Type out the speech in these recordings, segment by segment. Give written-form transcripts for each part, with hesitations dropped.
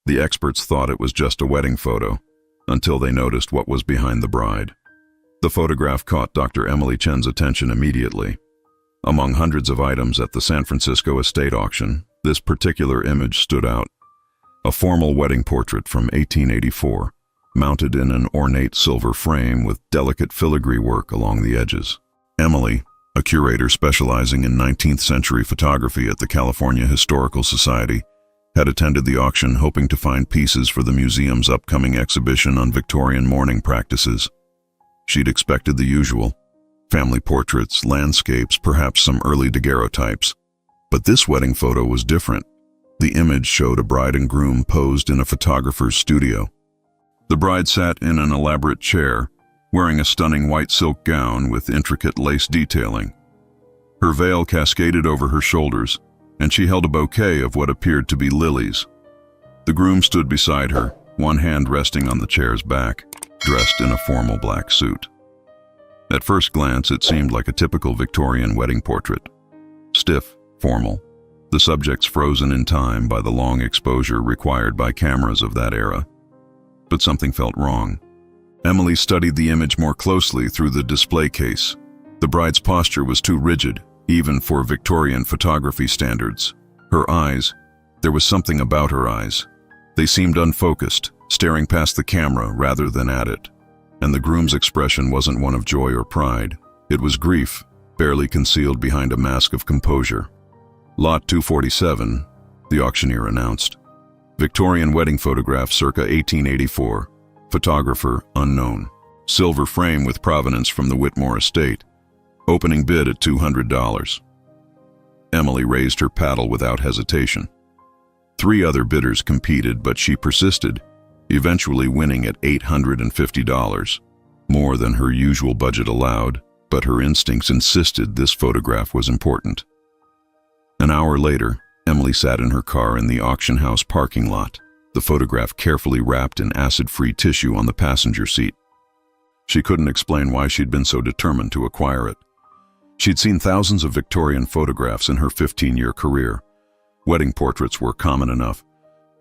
The experts thought it was just a wedding photo, until they noticed what was behind the bride. The photograph caught Dr. Emily Chen's attention immediately. Among hundreds of items at the San Francisco estate auction, this particular image stood out. A formal wedding portrait from 1884, mounted in an ornate silver frame with delicate filigree work along the edges. Emily, a curator specializing in 19th century photography at the California Historical Society, had attended the auction hoping to find pieces for the museum's upcoming exhibition on Victorian mourning practices. She'd expected the usual: family portraits, landscapes, perhaps some early daguerreotypes. But this wedding photo was different. The image showed a bride and groom posed in a photographer's studio. The bride sat in an elaborate chair, wearing a stunning white silk gown with intricate lace detailing. Her veil cascaded over her shoulders, and she held a bouquet of what appeared to be lilies. The groom stood beside her, one hand resting on the chair's back, dressed in a formal black suit. At first glance, it seemed like a typical Victorian wedding portrait. Stiff, formal, the subjects frozen in time by the long exposure required by cameras of that era. But something felt wrong. Emily studied the image more closely through the display case. The bride's posture was too rigid, even for Victorian photography standards. Her eyes, there was something about her eyes. They seemed unfocused, staring past the camera rather than at it. And the groom's expression wasn't one of joy or pride. It was grief, barely concealed behind a mask of composure. Lot 247, the auctioneer announced. Victorian wedding photograph circa 1884. Photographer unknown. Silver frame with provenance from the Whitmore estate. Opening bid at $200. Emily raised her paddle without hesitation. 3 other bidders competed, but she persisted, eventually winning at $850. More than her usual budget allowed, but her instincts insisted this photograph was important. An hour later, Emily sat in her car in the auction house parking lot, the photograph carefully wrapped in acid-free tissue on the passenger seat. She couldn't explain why she'd been so determined to acquire it. She'd seen thousands of Victorian photographs in her 15-year career. Wedding portraits were common enough,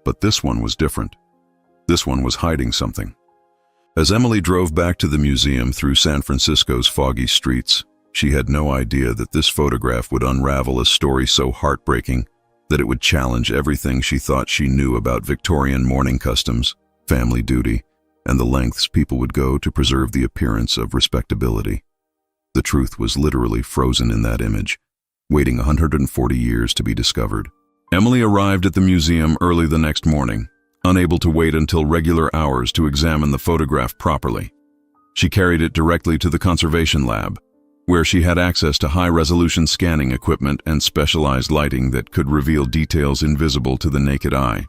but this one was different. This one was hiding something. As Emily drove back to the museum through San Francisco's foggy streets, she had no idea that this photograph would unravel a story so heartbreaking that it would challenge everything she thought she knew about Victorian mourning customs, family duty, and the lengths people would go to preserve the appearance of respectability. The truth was literally frozen in that image, waiting 140 years to be discovered. Emily arrived at the museum early the next morning, unable to wait until regular hours to examine the photograph properly. She carried it directly to the conservation lab, where she had access to high-resolution scanning equipment and specialized lighting that could reveal details invisible to the naked eye.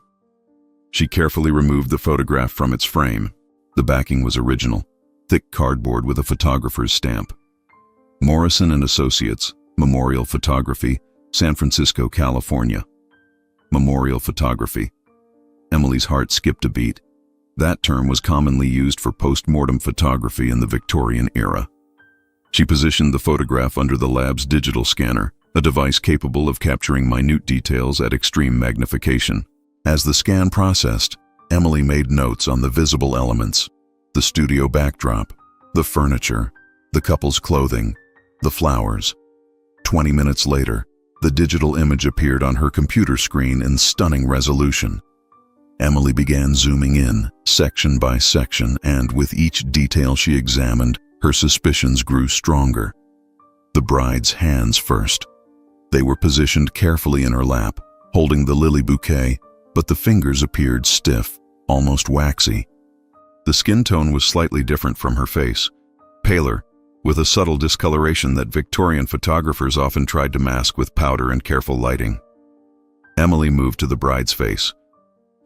She carefully removed the photograph from its frame. The backing was original, thick cardboard with a photographer's stamp. Morrison & Associates, Memorial Photography, San Francisco, California. Memorial photography. Emily's heart skipped a beat. That term was commonly used for post-mortem photography in the Victorian era. She positioned the photograph under the lab's digital scanner, a device capable of capturing minute details at extreme magnification. As the scan processed, Emily made notes on the visible elements: the studio backdrop, the furniture, the couple's clothing, the flowers. 20 minutes later, the digital image appeared on her computer screen in stunning resolution. Emily began zooming in, section by section, and with each detail she examined, her suspicions grew stronger. The bride's hands first. They were positioned carefully in her lap, holding the lily bouquet, but the fingers appeared stiff, almost waxy. The skin tone was slightly different from her face, paler, with a subtle discoloration that Victorian photographers often tried to mask with powder and careful lighting. Emily moved to the bride's face.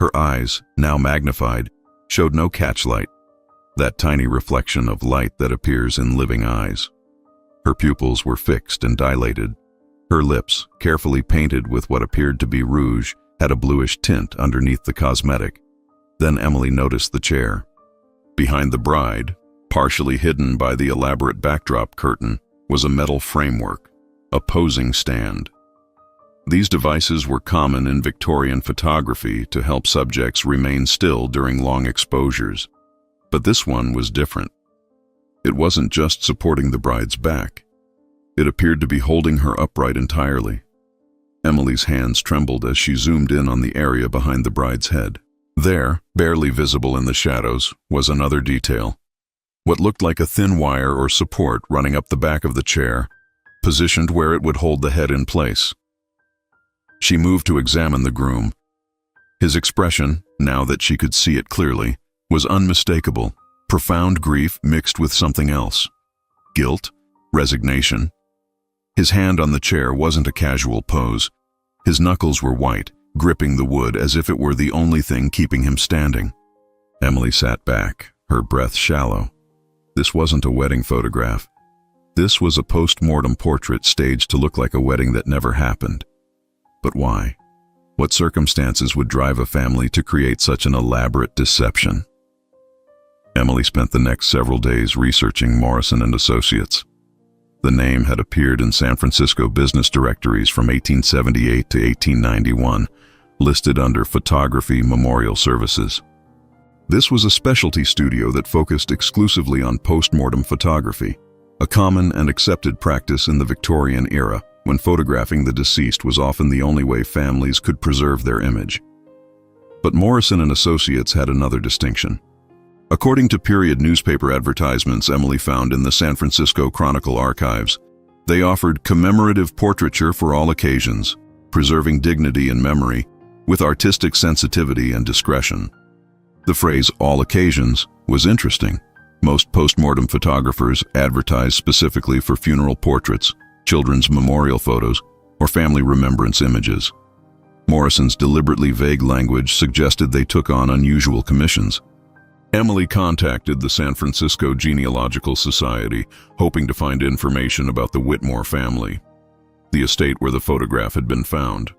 Her eyes, now magnified, showed no catchlight, that tiny reflection of light that appears in living eyes. Her pupils were fixed and dilated. Her lips, carefully painted with what appeared to be rouge, had a bluish tint underneath the cosmetic. Then Emily noticed the chair. Behind the bride, partially hidden by the elaborate backdrop curtain, was a metal framework, a posing stand. These devices were common in Victorian photography to help subjects remain still during long exposures. But this one was different. It wasn't just supporting the bride's back. It appeared to be holding her upright entirely. Emily's hands trembled as she zoomed in on the area behind the bride's head. There, barely visible in the shadows, was another detail. What looked like a thin wire or support running up the back of the chair, positioned where it would hold the head in place. She moved to examine the groom. His expression, now that she could see it clearly, was unmistakable. Profound grief mixed with something else. Guilt, resignation. His hand on the chair wasn't a casual pose. His knuckles were white, gripping the wood as if it were the only thing keeping him standing. Emily sat back, her breath shallow. This wasn't a wedding photograph. This was a post-mortem portrait staged to look like a wedding that never happened. But why? What circumstances would drive a family to create such an elaborate deception? Emily spent the next several days researching Morrison and Associates. The name had appeared in San Francisco business directories from 1878 to 1891, listed under Photography Memorial Services. This was a specialty studio that focused exclusively on post-mortem photography, a common and accepted practice in the Victorian era, when photographing the deceased was often the only way families could preserve their image. But Morrison and Associates had another distinction. According to period newspaper advertisements Emily found in the San Francisco Chronicle archives, they offered commemorative portraiture for all occasions, preserving dignity and memory, with artistic sensitivity and discretion. The phrase "all occasions" was interesting. Most post-mortem photographers advertised specifically for funeral portraits, children's memorial photos, or family remembrance images. Morrison's deliberately vague language suggested they took on unusual commissions. Emily contacted the San Francisco Genealogical Society, hoping to find information about the Whitmore family, the estate where the photograph had been found.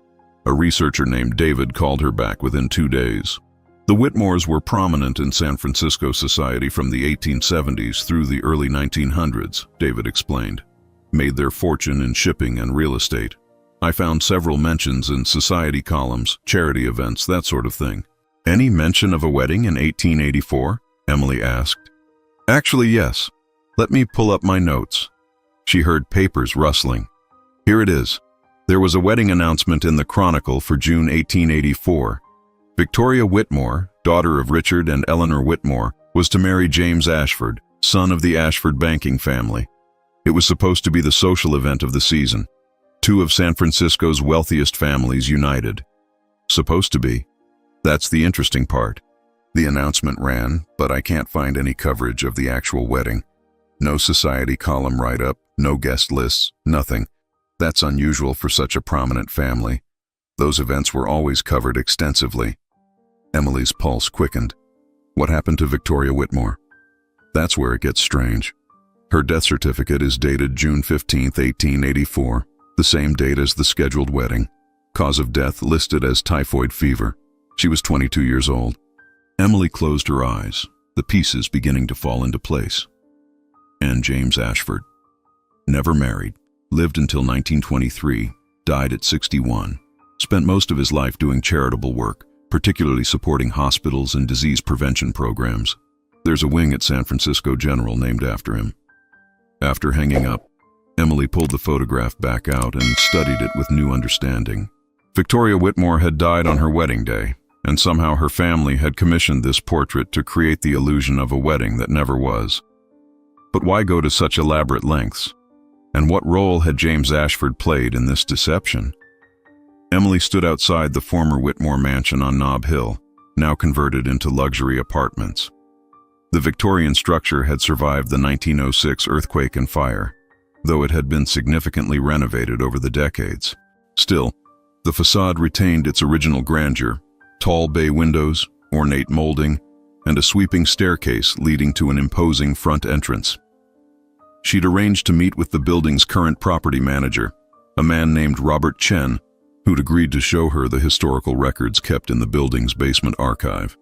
A researcher named David called her back within 2 days. The Whitmores were prominent in San Francisco society from the 1870s through the early 1900s, David explained. Made their fortune in shipping and real estate. I found several mentions in society columns, charity events, that sort of thing. Any mention of a wedding in 1884? Emily asked. Actually, yes. Let me pull up my notes. She heard papers rustling. Here it is. There was a wedding announcement in the Chronicle for June 1884. Victoria Whitmore, daughter of Richard and Eleanor Whitmore, was to marry James Ashford, son of the Ashford banking family. It was supposed to be the social event of the season. 2 of San Francisco's wealthiest families united. Supposed to be. That's the interesting part. The announcement ran, but I can't find any coverage of the actual wedding. No society column write-up, no guest lists, nothing. That's unusual for such a prominent family. Those events were always covered extensively. Emily's pulse quickened. What happened to Victoria Whitmore? That's where it gets strange. Her death certificate is dated June 15, 1884, the same date as the scheduled wedding. Cause of death listed as typhoid fever. She was 22 years old. Emily closed her eyes, the pieces beginning to fall into place. And James Ashford. Never married, lived until 1923, died at 61. Spent most of his life doing charitable work, particularly supporting hospitals and disease prevention programs. There's a wing at San Francisco General named after him. After hanging up, Emily pulled the photograph back out and studied it with new understanding. Victoria Whitmore had died on her wedding day, and somehow her family had commissioned this portrait to create the illusion of a wedding that never was. But why go to such elaborate lengths? And what role had James Ashford played in this deception? Emily stood outside the former Whitmore mansion on Nob Hill, now converted into luxury apartments. The Victorian structure had survived the 1906 earthquake and fire, though it had been significantly renovated over the decades. Still, the facade retained its original grandeur, tall bay windows, ornate molding, and a sweeping staircase leading to an imposing front entrance. She'd arranged to meet with the building's current property manager, a man named Robert Chen, who'd agreed to show her the historical records kept in the building's basement archive.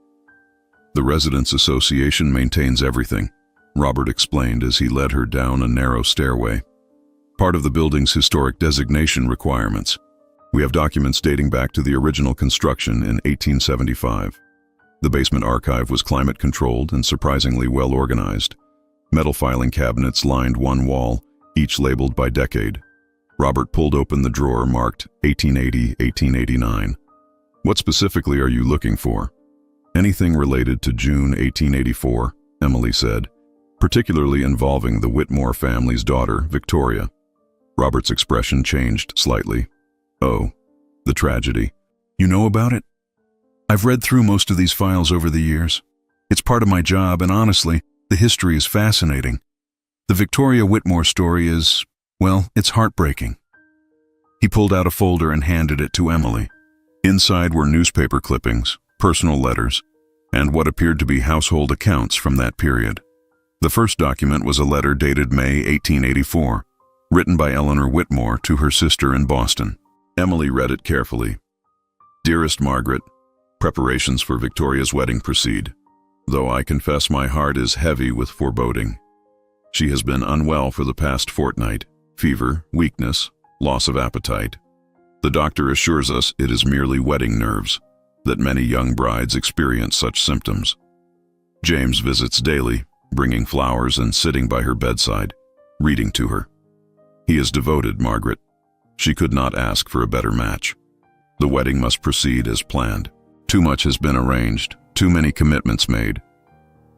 The Residents Association maintains everything, Robert explained as he led her down a narrow stairway. Part of the building's historic designation requirements. We have documents dating back to the original construction in 1875. The basement archive was climate-controlled and surprisingly well organized. Metal filing cabinets lined one wall, each labeled by decade. Robert pulled open the drawer marked 1880-1889. What specifically are you looking for? Anything related to June 1884, Emily said, particularly involving the Whitmore family's daughter, Victoria. Robert's expression changed slightly. Oh, the tragedy. You know about it? I've read through most of these files over the years. It's part of my job, and honestly, the history is fascinating. The Victoria Whitmore story is, well, it's heartbreaking. He pulled out a folder and handed it to Emily. Inside were newspaper clippings, personal letters, and what appeared to be household accounts from that period. The first document was a letter dated May 1884, written by Eleanor Whitmore to her sister in Boston. Emily read it carefully. Dearest Margaret, preparations for Victoria's wedding proceed, though I confess my heart is heavy with foreboding. She has been unwell for the past fortnight, fever, weakness, loss of appetite. The doctor assures us it is merely wedding nerves, that many young brides experience such symptoms. James visits daily, bringing flowers and sitting by her bedside, reading to her. He is devoted, Margaret. She could not ask for a better match. The wedding must proceed as planned. Too much has been arranged, too many commitments made.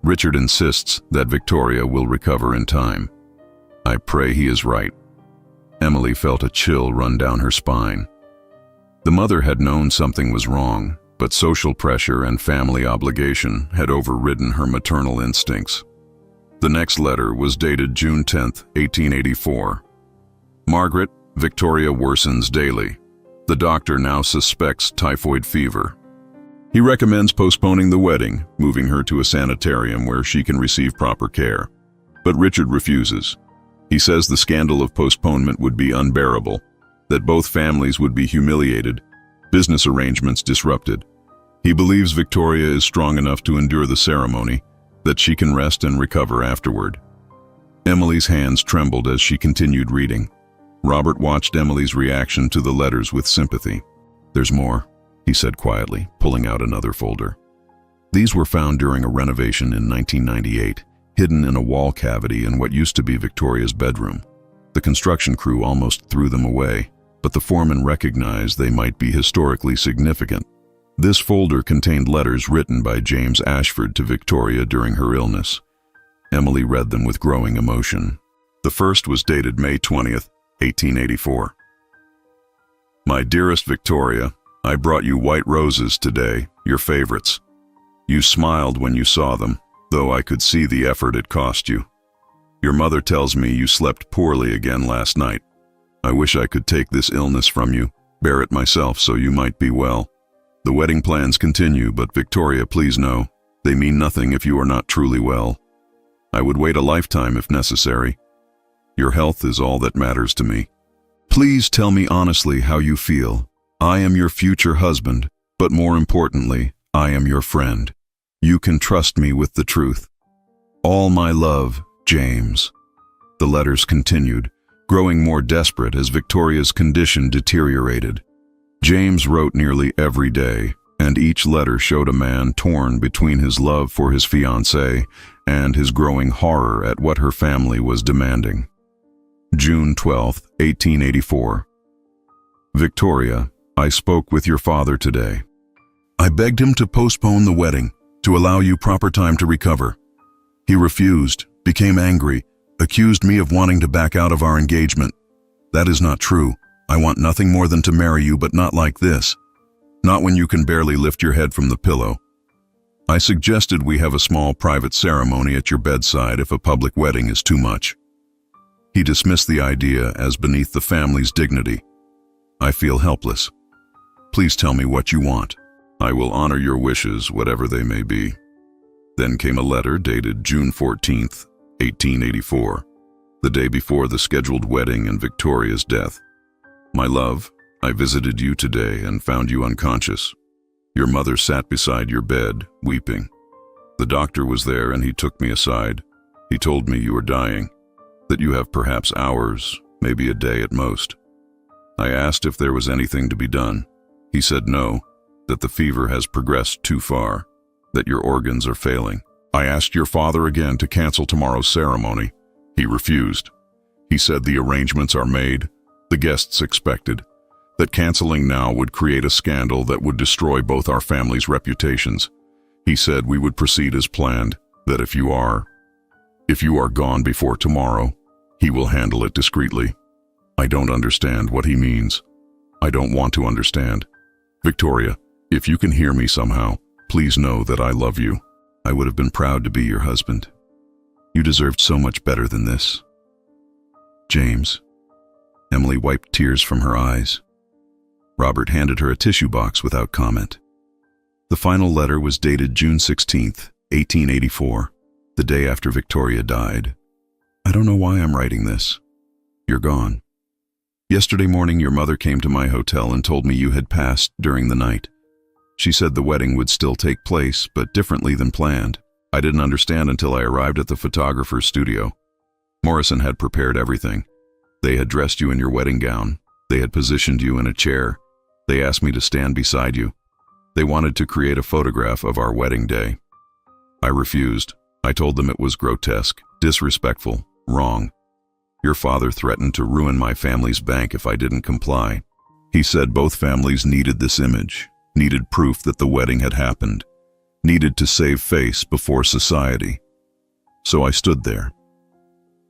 Richard insists that Victoria will recover in time. I pray he is right. Emily felt a chill run down her spine. The mother had known something was wrong, but social pressure and family obligation had overridden her maternal instincts. The next letter was dated June 10, 1884. Margaret, Victoria worsens daily. The doctor now suspects typhoid fever. He recommends postponing the wedding, moving her to a sanitarium where she can receive proper care. But Richard refuses. He says the scandal of postponement would be unbearable, that both families would be humiliated, business arrangements disrupted. He believes Victoria is strong enough to endure the ceremony, that she can rest and recover afterward. Emily's hands trembled as she continued reading. Robert watched Emily's reaction to the letters with sympathy. There's more, he said quietly, pulling out another folder. These were found during a renovation in 1998, hidden in a wall cavity in what used to be Victoria's bedroom. The construction crew almost threw them away, but the foreman recognized they might be historically significant. This folder contained letters written by James Ashford to Victoria during her illness. Emily read them with growing emotion. The first was dated May 20th, 1884. My dearest Victoria, I brought you white roses today, your favorites. You smiled when you saw them, though I could see the effort it cost you. Your mother tells me you slept poorly again last night. I wish I could take this illness from you, bear it myself so you might be well. The wedding plans continue, but Victoria, please know, they mean nothing if you are not truly well. I would wait a lifetime if necessary. Your health is all that matters to me. Please tell me honestly how you feel. I am your future husband, but more importantly, I am your friend. You can trust me with the truth. All my love, James. The letters continued, growing more desperate as Victoria's condition deteriorated. James wrote nearly every day, and each letter showed a man torn between his love for his fiancée and his growing horror at what her family was demanding. June 12, 1884. Victoria, I spoke with your father today. I begged him to postpone the wedding, to allow you proper time to recover. He refused, became angry, accused me of wanting to back out of our engagement. That is not true. I want nothing more than to marry you, but not like this. Not when you can barely lift your head from the pillow. I suggested we have a small private ceremony at your bedside if a public wedding is too much. He dismissed the idea as beneath the family's dignity. I feel helpless. Please tell me what you want. I will honor your wishes, whatever they may be. Then came a letter dated June 14th, 1884, the day before the scheduled wedding and Victoria's death. My love, I visited you today and found you unconscious. Your mother sat beside your bed, weeping. The doctor was there and he took me aside. He told me you were dying, that you have perhaps hours, maybe a day at most. I asked if there was anything to be done. He said no, that the fever has progressed too far, that your organs are failing. I asked your father again to cancel tomorrow's ceremony. He refused. He said the arrangements are made, the guests expected, that canceling now would create a scandal that would destroy both our families' reputations. He said we would proceed as planned, that if you are gone before tomorrow, he will handle it discreetly. I don't understand what he means. I don't want to understand. Victoria, if you can hear me somehow, please know that I love you. I would have been proud to be your husband. You deserved so much better than this. James. Emily wiped tears from her eyes. Robert handed her a tissue box without comment. The final letter was dated June 16th, 1884, the day after Victoria died. I don't know why I'm writing this. You're gone. Yesterday morning your mother came to my hotel and told me you had passed during the night. She said the wedding would still take place, but differently than planned. I didn't understand until I arrived at the photographer's studio. Morrison had prepared everything. They had dressed you in your wedding gown. They had positioned you in a chair. They asked me to stand beside you. They wanted to create a photograph of our wedding day. I refused. I told them it was grotesque, disrespectful, wrong. Your father threatened to ruin my family's bank if I didn't comply. He said both families needed this image, needed proof that the wedding had happened, needed to save face before society. So I stood there.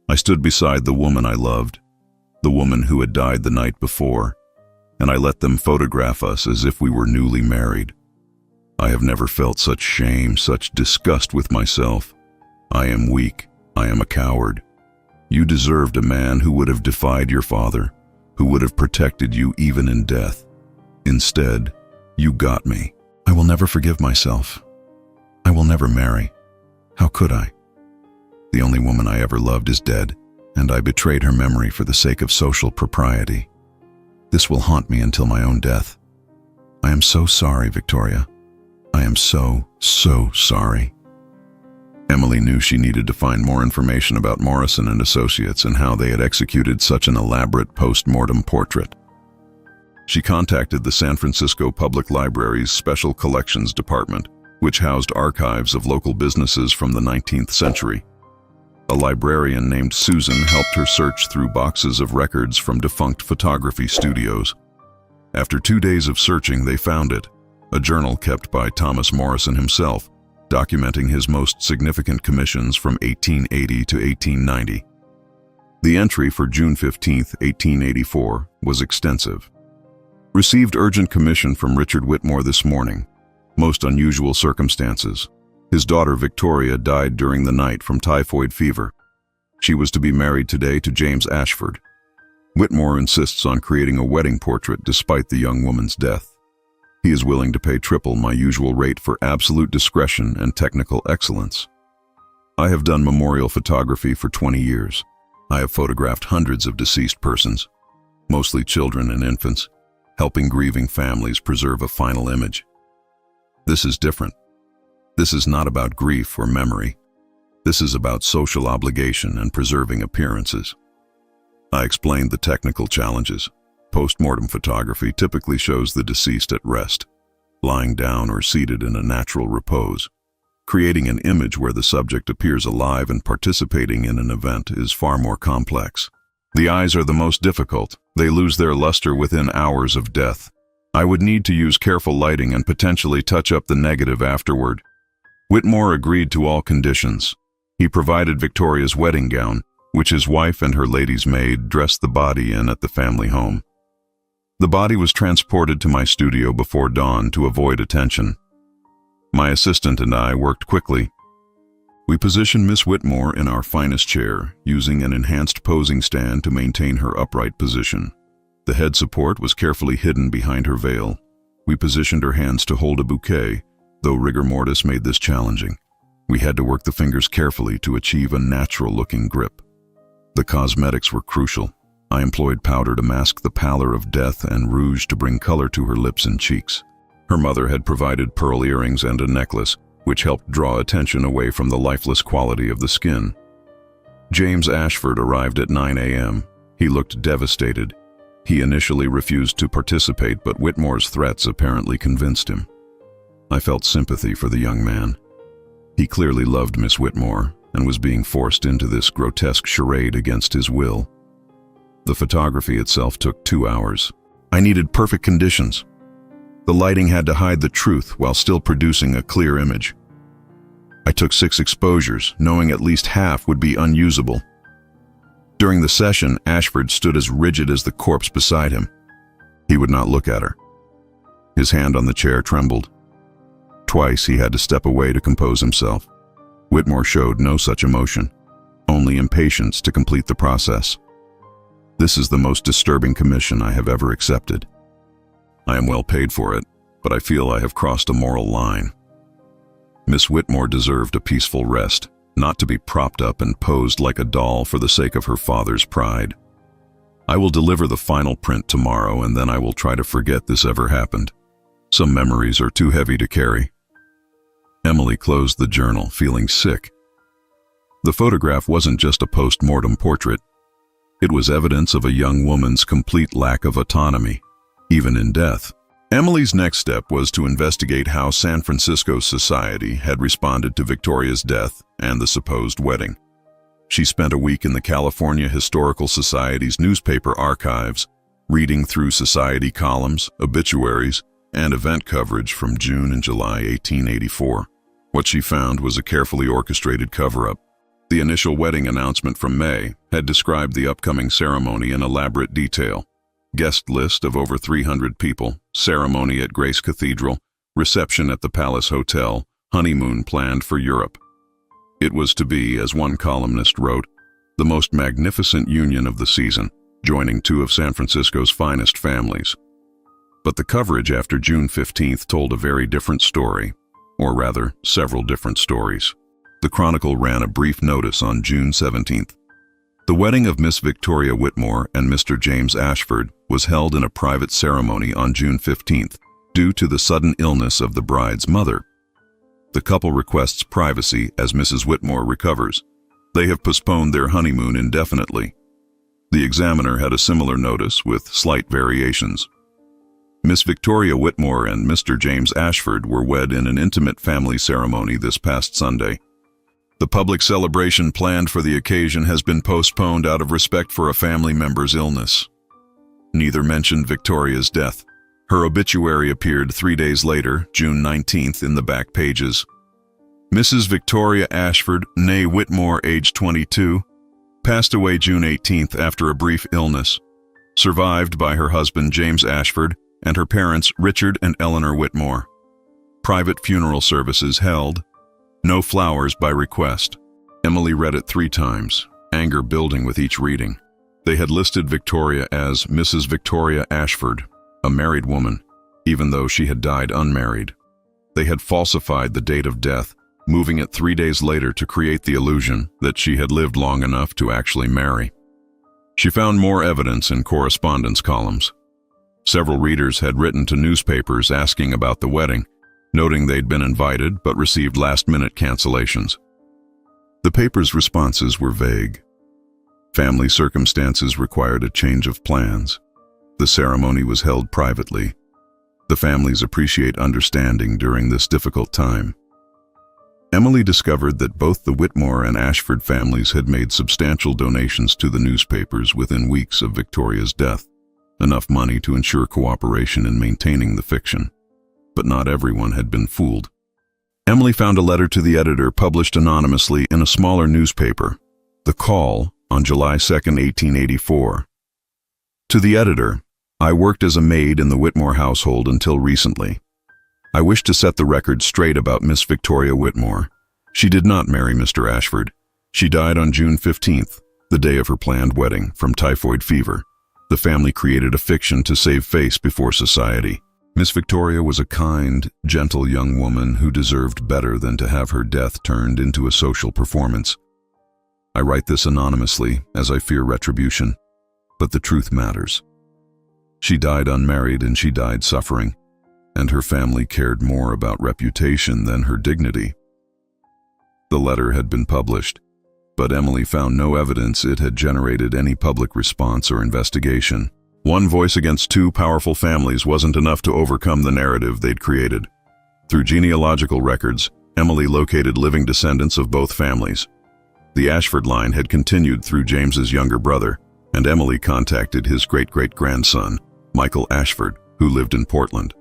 I stood beside the woman I loved, the woman who had died the night before, and I let them photograph us as if we were newly married. I have never felt such shame, such disgust with myself. I am weak. I am a coward. You deserved a man who would have defied your father, who would have protected you even in death. Instead, you got me. I will never forgive myself. I will never marry. How could I? The only woman I ever loved is dead, and I betrayed her memory for the sake of social propriety. This will haunt me until my own death. I am so sorry, Victoria. I am so sorry. Emily knew she needed to find more information about Morrison and Associates and how they had executed such an elaborate post-mortem portrait. She contacted the San Francisco Public Library's Special Collections Department, which housed archives of local businesses from the 19th century. A librarian named Susan helped her search through boxes of records from defunct photography studios. After 2 days of searching, they found it, a journal kept by Thomas Morrison himself, documenting his most significant commissions from 1880 to 1890. The entry for June 15, 1884, was extensive. Received urgent commission from Richard Whitmore this morning. Most unusual circumstances. His daughter Victoria died during the night from typhoid fever. She was to be married today to James Ashford. Whitmore insists on creating a wedding portrait despite the young woman's death. He is willing to pay triple my usual rate for absolute discretion and technical excellence. I have done memorial photography for 20 years. I have photographed hundreds of deceased persons, mostly children and infants, helping grieving families preserve a final image. This is different. This is not about grief or memory. This is about social obligation and preserving appearances. I explained the technical challenges. Post-mortem photography typically shows the deceased at rest, lying down or seated in a natural repose. Creating an image where the subject appears alive and participating in an event is far more complex. The eyes are the most difficult. They lose their luster within hours of death. I would need to use careful lighting and potentially touch up the negative afterward. Whitmore agreed to all conditions. He provided Victoria's wedding gown, which his wife and her lady's maid dressed the body in at the family home. The body was transported to my studio before dawn to avoid attention. My assistant and I worked quickly. We positioned Miss Whitmore in our finest chair, using an enhanced posing stand to maintain her upright position. The head support was carefully hidden behind her veil. We positioned her hands to hold a bouquet, though rigor mortis made this challenging. We had to work the fingers carefully to achieve a natural-looking grip. The cosmetics were crucial. I employed powder to mask the pallor of death and rouge to bring color to her lips and cheeks. Her mother had provided pearl earrings and a necklace, which helped draw attention away from the lifeless quality of the skin. James Ashford arrived at 9 a.m. He looked devastated. He initially refused to participate, but Whitmore's threats apparently convinced him. I felt sympathy for the young man. He clearly loved Miss Whitmore and was being forced into this grotesque charade against his will. The photography itself took 2 hours. I needed perfect conditions. The lighting had to hide the truth while still producing a clear image. I took 6 exposures, knowing at least half would be unusable. During the session, Ashford stood as rigid as the corpse beside him. He would not look at her. His hand on the chair trembled. Twice he had to step away to compose himself. Whitmore showed no such emotion, only impatience to complete the process. This is the most disturbing commission I have ever accepted. I am well paid for it, but I feel I have crossed a moral line. Miss Whitmore deserved a peaceful rest, not to be propped up and posed like a doll for the sake of her father's pride. I will deliver the final print tomorrow, and then I will try to forget this ever happened. Some memories are too heavy to carry. Emily closed the journal, feeling sick. The photograph wasn't just a post-mortem portrait. It was evidence of a young woman's complete lack of autonomy, even in death. Emily's next step was to investigate how San Francisco society had responded to Victoria's death and the supposed wedding. She spent a week in the California Historical Society's newspaper archives, reading through society columns, obituaries, and event coverage from June and July 1884. What she found was a carefully orchestrated cover-up. The initial wedding announcement from May had described the upcoming ceremony in elaborate detail. Guest list of over 300 people, ceremony at Grace Cathedral, reception at the Palace Hotel, honeymoon planned for Europe. It was to be, as one columnist wrote, the most magnificent union of the season, joining 2 of San Francisco's finest families. But the coverage after June 15th told a very different story, or rather, several different stories. The Chronicle ran a brief notice on June 17th. The wedding of Miss Victoria Whitmore and Mr. James Ashford was held in a private ceremony on June 15th, due to the sudden illness of the bride's mother. The couple requests privacy as Mrs. Whitmore recovers. They have postponed their honeymoon indefinitely. The Examiner had a similar notice with slight variations. Miss Victoria Whitmore and Mr. James Ashford were wed in an intimate family ceremony this past Sunday. The public celebration planned for the occasion has been postponed out of respect for a family member's illness. Neither mentioned Victoria's death. Her obituary appeared 3 days later, June 19th, in the back pages. Mrs. Victoria Ashford, née Whitmore, age 22, passed away June 18th after a brief illness, survived by her husband James Ashford and her parents Richard and Eleanor Whitmore. Private funeral services held. No flowers by request. Emily read it 3 times, anger building with each reading. They had listed Victoria as Mrs. Victoria Ashford, a married woman, even though she had died unmarried. They had falsified the date of death, moving it 3 days later to create the illusion that she had lived long enough to actually marry. She found more evidence in correspondence columns. Several readers had written to newspapers asking about the wedding, noting they'd been invited but received last-minute cancellations. The paper's responses were vague. Family circumstances required a change of plans. The ceremony was held privately. The families appreciate understanding during this difficult time. Emily discovered that both the Whitmore and Ashford families had made substantial donations to the newspapers within weeks of Victoria's death, enough money to ensure cooperation in maintaining the fiction. But not everyone had been fooled. Emily found a letter to the editor published anonymously in a smaller newspaper, The Call, on July 2, 1884. To the editor, I worked as a maid in the Whitmore household until recently. I wish to set the record straight about Miss Victoria Whitmore. She did not marry Mr. Ashford. She died on June 15th, the day of her planned wedding, from typhoid fever. The family created a fiction to save face before society. Miss Victoria was a kind, gentle young woman who deserved better than to have her death turned into a social performance. I write this anonymously as I fear retribution, but the truth matters. She died unmarried and she died suffering, and her family cared more about reputation than her dignity. The letter had been published, but Emily found no evidence it had generated any public response or investigation. One voice against two powerful families wasn't enough to overcome the narrative they'd created. Through genealogical records, Emily located living descendants of both families. The Ashford line had continued through James's younger brother, and Emily contacted his great-great-grandson, Michael Ashford, who lived in Portland.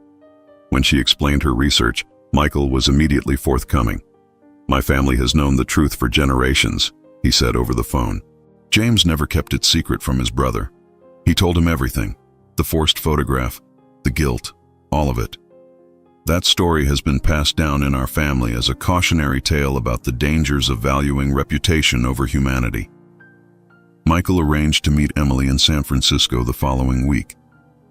When she explained her research, Michael was immediately forthcoming. "My family has known the truth for generations," he said over the phone. James never kept it secret from his brother. He told him everything: the forced photograph, the guilt, all of it. That story has been passed down in our family as a cautionary tale about the dangers of valuing reputation over humanity. Michael arranged to meet Emily in San Francisco the following week.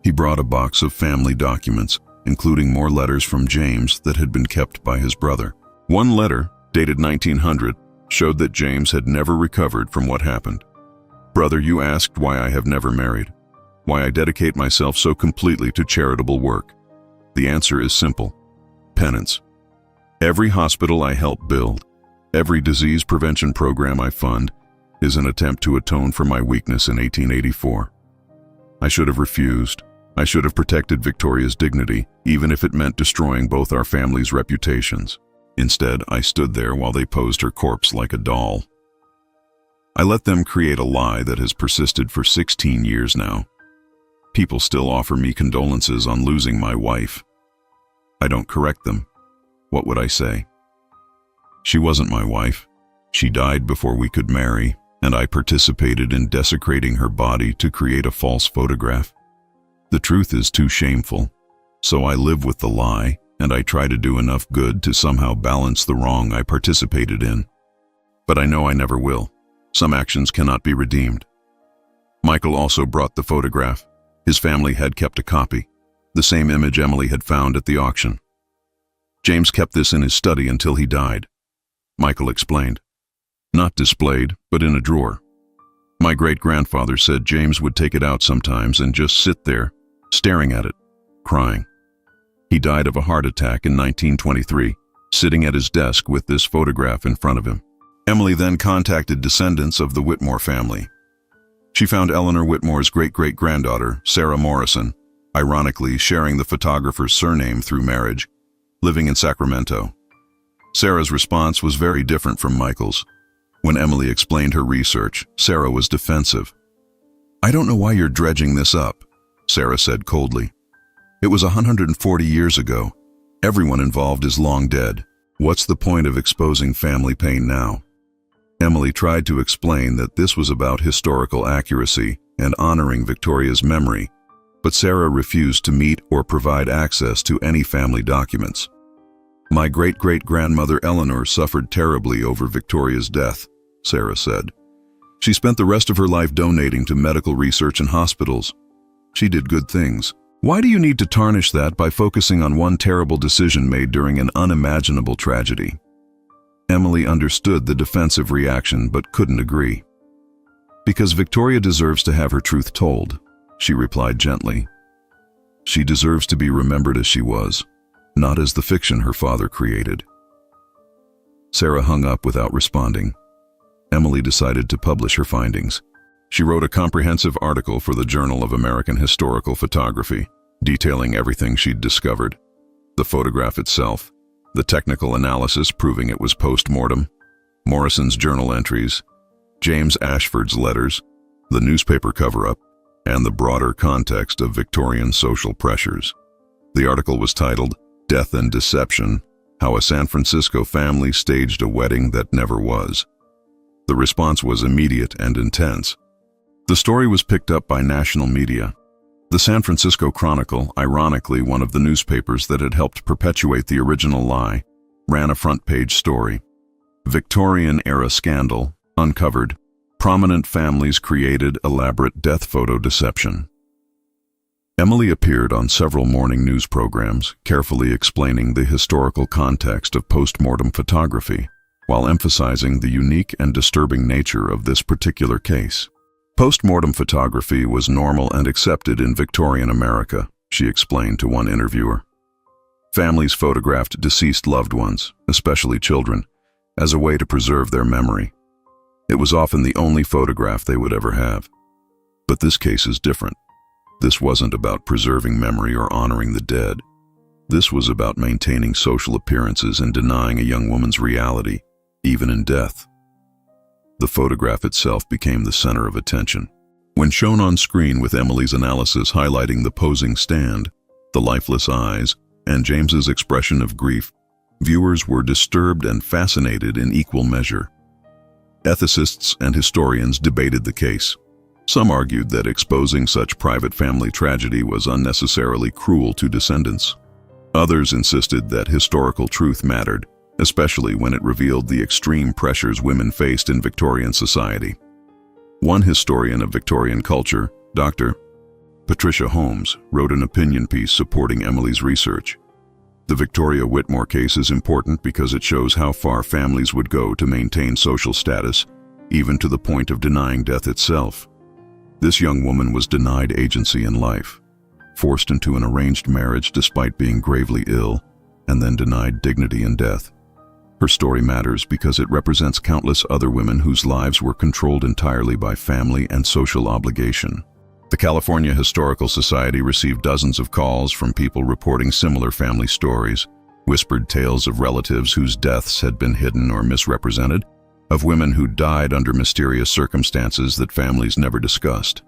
He brought a box of family documents, including more letters from James that had been kept by his brother. One letter, dated 1900, showed that James had never recovered from what happened. "Brother, you asked why I have never married, why I dedicate myself so completely to charitable work. The answer is simple: penance. Every hospital I help build, every disease prevention program I fund, is an attempt to atone for my weakness in 1884. I should have refused. I should have protected Victoria's dignity, even if it meant destroying both our families' reputations. Instead, I stood there while they posed her corpse like a doll. I let them create a lie that has persisted for 16 years now. People still offer me condolences on losing my wife. I don't correct them. What would I say? She wasn't my wife. She died before we could marry, and I participated in desecrating her body to create a false photograph. The truth is too shameful, so I live with the lie, and I try to do enough good to somehow balance the wrong I participated in. But I know I never will. Some actions cannot be redeemed." Michael also brought the photograph. His family had kept a copy, the same image Emily had found at the auction. James kept this in his study until he died. Michael explained. "Not displayed, but in a drawer. My great-grandfather said James would take it out sometimes and just sit there, staring at it, crying. He died of a heart attack in 1923, sitting at his desk with this photograph in front of him." Emily then contacted descendants of the Whitmore family. She found Eleanor Whitmore's great-great-granddaughter, Sarah Morrison, ironically sharing the photographer's surname through marriage, living in Sacramento. Sarah's response was very different from Michael's. When Emily explained her research, Sarah was defensive. "I don't know why you're dredging this up," Sarah said coldly. "It was 140 years ago. Everyone involved is long dead. What's the point of exposing family pain now?" Emily tried to explain that this was about historical accuracy and honoring Victoria's memory, but Sarah refused to meet or provide access to any family documents. "My great-great-grandmother Eleanor suffered terribly over Victoria's death," Sarah said. "She spent the rest of her life donating to medical research and hospitals. She did good things. Why do you need to tarnish that by focusing on one terrible decision made during an unimaginable tragedy?" Emily understood the defensive reaction but couldn't agree. "Because Victoria deserves to have her truth told," she replied gently. "She deserves to be remembered as she was, not as the fiction her father created." Sarah hung up without responding. Emily decided to publish her findings. She wrote a comprehensive article for the Journal of American Historical Photography, detailing everything she'd discovered: the photograph itself, the technical analysis proving it was post-mortem, Morrison's journal entries, James Ashford's letters, the newspaper cover-up, and the broader context of Victorian social pressures. The article was titled "Death and Deception: How a San Francisco Family Staged a Wedding That Never Was." The response was immediate and intense. The story was picked up by national media. The San Francisco Chronicle, ironically one of the newspapers that had helped perpetuate the original lie, ran a front-page story. "Victorian-era scandal uncovered. Prominent families created elaborate death photo deception." Emily appeared on several morning news programs, carefully explaining the historical context of post-mortem photography, while emphasizing the unique and disturbing nature of this particular case. Post-mortem photography was normal and accepted in Victorian America, she explained to one interviewer. Families photographed deceased loved ones, especially children, as a way to preserve their memory. It was often the only photograph they would ever have. But this case is different. This wasn't about preserving memory or honoring the dead. This was about maintaining social appearances and denying a young woman's reality, even in death. The photograph itself became the center of attention. When shown on screen with Emily's analysis highlighting the posing stand, the lifeless eyes, and James's expression of grief, viewers were disturbed and fascinated in equal measure. Ethicists and historians debated the case. Some argued that exposing such private family tragedy was unnecessarily cruel to descendants. Others insisted that historical truth mattered, especially when it revealed the extreme pressures women faced in Victorian society. One historian of Victorian culture, Dr. Patricia Holmes, wrote an opinion piece supporting Emily's research. The Victoria Whitmore case is important because it shows how far families would go to maintain social status, even to the point of denying death itself. This young woman was denied agency in life, forced into an arranged marriage despite being gravely ill, and then denied dignity in death. Her story matters because it represents countless other women whose lives were controlled entirely by family and social obligation. The California Historical Society received dozens of calls from people reporting similar family stories, whispered tales of relatives whose deaths had been hidden or misrepresented, of women who died under mysterious circumstances that families never discussed.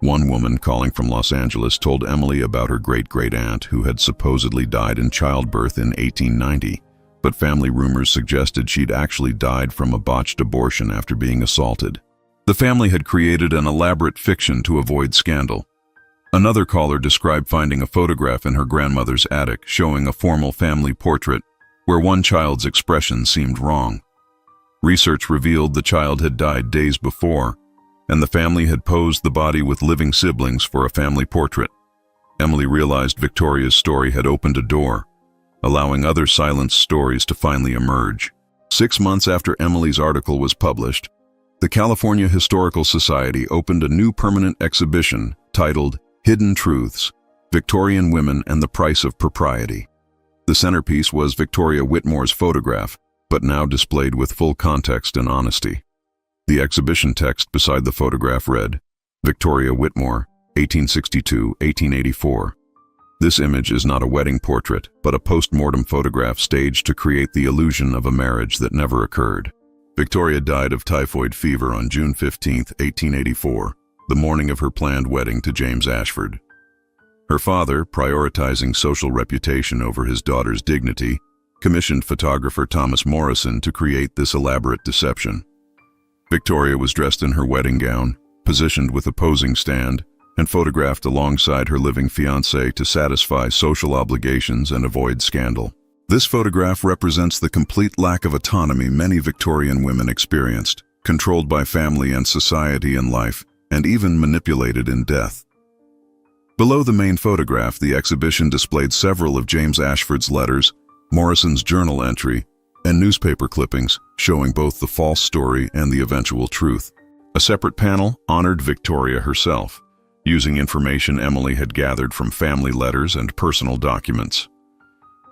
One woman calling from Los Angeles told Emily about her great-great-aunt who had supposedly died in childbirth in 1890, but family rumors suggested she'd actually died from a botched abortion after being assaulted. The family had created an elaborate fiction to avoid scandal. Another caller described finding a photograph in her grandmother's attic showing a formal family portrait where one child's expression seemed wrong. Research revealed the child had died days before, and the family had posed the body with living siblings for a family portrait. Emily realized Victoria's story had opened a door, allowing other silenced stories to finally emerge. 6 months after Emily's article was published, the California Historical Society opened a new permanent exhibition titled Hidden Truths: Victorian Women and the Price of Propriety. The centerpiece was Victoria Whitmore's photograph, but now displayed with full context and honesty. The exhibition text beside the photograph read, Victoria Whitmore, 1862-1884. This image is not a wedding portrait, but a post-mortem photograph staged to create the illusion of a marriage that never occurred. Victoria died of typhoid fever on June 15, 1884, the morning of her planned wedding to James Ashford. Her father, prioritizing social reputation over his daughter's dignity, commissioned photographer Thomas Morrison to create this elaborate deception. Victoria was dressed in her wedding gown, positioned with a posing stand, and photographed alongside her living fiancé to satisfy social obligations and avoid scandal. This photograph represents the complete lack of autonomy many Victorian women experienced, controlled by family and society in life, and even manipulated in death. Below the main photograph, the exhibition displayed several of James Ashford's letters, Morrison's journal entry, and newspaper clippings showing both the false story and the eventual truth. A separate panel honored Victoria herself, using information Emily had gathered from family letters and personal documents.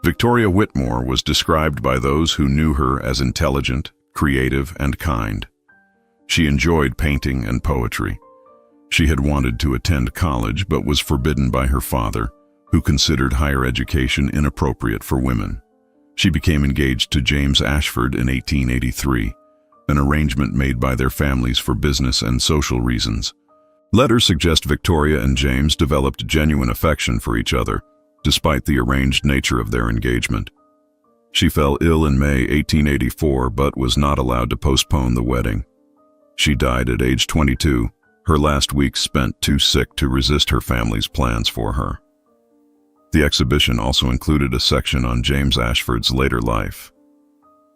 Victoria Whitmore was described by those who knew her as intelligent, creative, and kind. She enjoyed painting and poetry. She had wanted to attend college but was forbidden by her father, who considered higher education inappropriate for women. She became engaged to James Ashford in 1883, an arrangement made by their families for business and social reasons. Letters suggest Victoria and James developed genuine affection for each other, despite the arranged nature of their engagement. She fell ill in May 1884 but was not allowed to postpone the wedding. She died at age 22, her last weeks spent too sick to resist her family's plans for her. The exhibition also included a section on James Ashford's later life.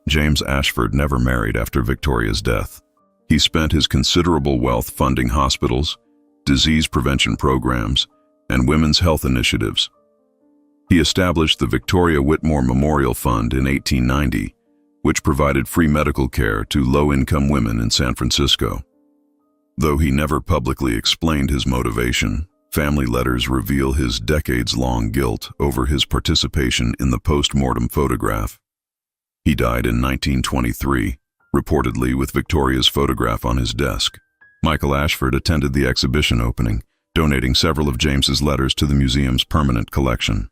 James Ashford never married after Victoria's death. He spent his considerable wealth funding hospitals, disease prevention programs, and women's health initiatives. He established the Victoria Whitmore Memorial Fund in 1890, which provided free medical care to low-income women in San Francisco. Though he never publicly explained his motivation, family letters reveal his decades-long guilt over his participation in the post-mortem photograph. He died in 1923, reportedly with Victoria's photograph on his desk. Michael Ashford attended the exhibition opening, donating several of James's letters to the museum's permanent collection.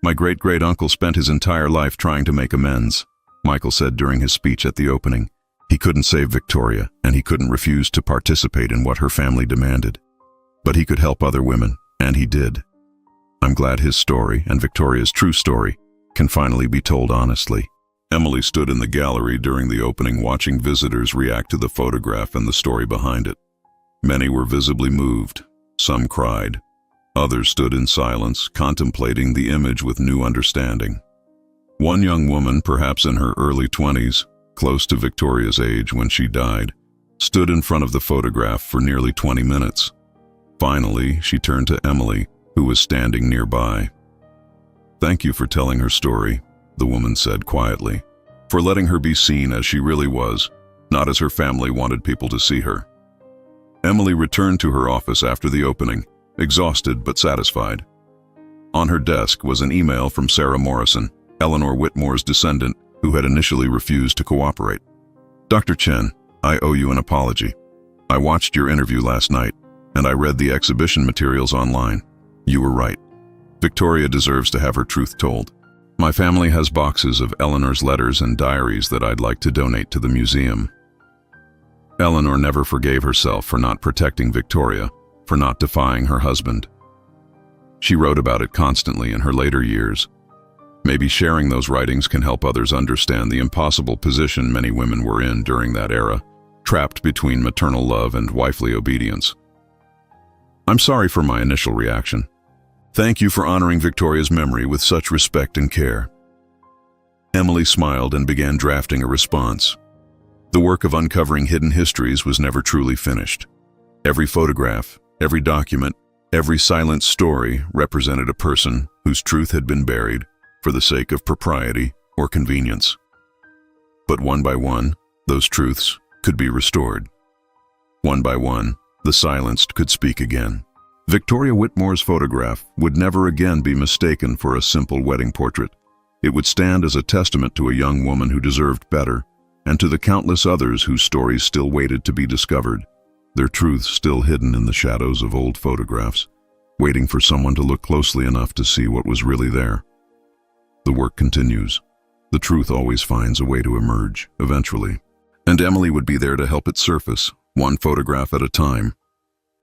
"My great-great-uncle spent his entire life trying to make amends," Michael said during his speech at the opening. He couldn't save Victoria, and he couldn't refuse to participate in what her family demanded. But he could help other women, and he did. "I'm glad his story, and Victoria's true story, can finally be told honestly." Emily stood in the gallery during the opening, watching visitors react to the photograph and the story behind it. Many were visibly moved. Some cried. Others stood in silence, contemplating the image with new understanding. One young woman, perhaps in her early 20s, close to Victoria's age when she died, stood in front of the photograph for nearly 20 minutes. Finally, she turned to Emily, who was standing nearby. "Thank you for telling her story," the woman said quietly, "for letting her be seen as she really was, not as her family wanted people to see her." Emily returned to her office after the opening, exhausted but satisfied. On her desk was an email from Sarah Morrison, Eleanor Whitmore's descendant, who had initially refused to cooperate. "Dr. Chen, I owe you an apology. I watched your interview last night, and I read the exhibition materials online. You were right. Victoria deserves to have her truth told. My family has boxes of Eleanor's letters and diaries that I'd like to donate to the museum." Eleanor never forgave herself for not protecting Victoria, for not defying her husband. She wrote about it constantly in her later years. Maybe sharing those writings can help others understand the impossible position many women were in during that era, trapped between maternal love and wifely obedience. "I'm sorry for my initial reaction. Thank you for honoring Victoria's memory with such respect and care." Emily smiled and began drafting a response. The work of uncovering hidden histories was never truly finished. Every photograph, every document, every silent story represented a person whose truth had been buried for the sake of propriety or convenience. But one by one, those truths could be restored. One by one, the silenced could speak again. Victoria Whitmore's photograph would never again be mistaken for a simple wedding portrait. It would stand as a testament to a young woman who deserved better, and to the countless others whose stories still waited to be discovered, their truths still hidden in the shadows of old photographs, waiting for someone to look closely enough to see what was really there. The work continues. The truth always finds a way to emerge, eventually. And Emily would be there to help it surface, one photograph at a time,